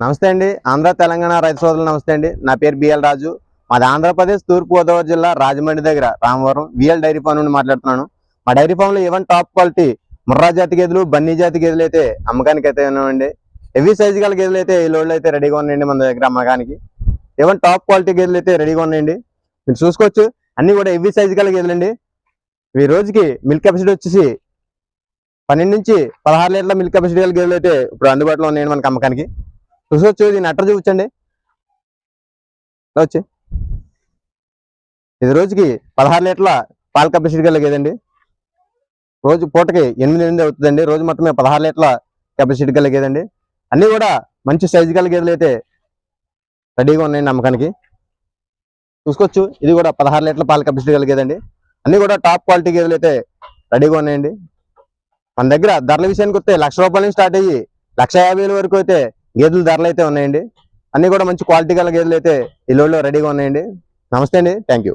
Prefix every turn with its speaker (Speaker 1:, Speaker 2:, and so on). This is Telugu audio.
Speaker 1: నమస్తే అండి. ఆంధ్ర తెలంగాణ రైతు సోదరులు నమస్తే అండి. నా పేరు బిఎల్ రాజు. మాది ఆంధ్రప్రదేశ్ తూర్పు గోదావరి జిల్లా రాజమండ్రి దగ్గర రామవరం విఎల్ డైరీ ఫామ్ నుండి మాట్లాడుతున్నాను. మా డైరీ ఫామ్ లో ఏవన్ టాప్ క్వాలిటీ ముర్రా జాతి గేదెలు, బన్నీ జాతి గేదెలు అయితే అమ్మకానికి అయితే ఉన్నాయండి. హెవీ సైజు గల గేదెలు అయితే ఈ లోడ్లు అయితే రెడీగా ఉన్నాయండి మన దగ్గర అమ్మకానికి. ఏవన్ టాప్ క్వాలిటీ గేదెలు అయితే రెడీగా ఉన్నాయండి. మీరు చూసుకోవచ్చు, అన్ని కూడా హెవీ సైజు గల గేదెలండి. ఈ రోజుకి మిల్క్ కెపాసిటీ వచ్చేసి 12 నుంచి 16 లీటర్ల మిల్క్ కెపాసిటీ గల గేదెలు అయితే ఇప్పుడు అందుబాటులో ఉన్నాయండి మనకి అమ్మకానికి. చూసుకోవచ్చు, దీన్ని అట్టర్ చూపించండి. వచ్చి ఇది రోజుకి 16 లీటర్ల పాల కెపాసిటీ గల గేదండి. రోజు పూటకి 8 అవుతుందండి. రోజు మొత్తమే 16 లీటర్ల కెపాసిటీ గల గేదండి. అన్ని కూడా మంచి సైజు గల గేదెలు అయితే రెడీగా ఉన్నాయండి అమ్మకానికి. చూసుకోవచ్చు, ఇది కూడా 16 లీటర్ల పాల కెపాసిటీ గల గేదండి. అన్ని కూడా టాప్ క్వాలిటీ గేదెలు అయితే రెడీగా ఉన్నాయండి. మన దగ్గర ధరల విషయానికి వస్తే ₹1,00,000 నుంచి స్టార్ట్ అయ్యి 1,50,000 వరకు అయితే గేదెల ధరలు అయితే ఉన్నాయండి. అన్ని కూడా మంచి క్వాలిటీ గల గేదెలు అయితే ఈ లోడ్లో రెడీగా ఉన్నాయండి. నమస్తే అండి, థ్యాంక్ యూ.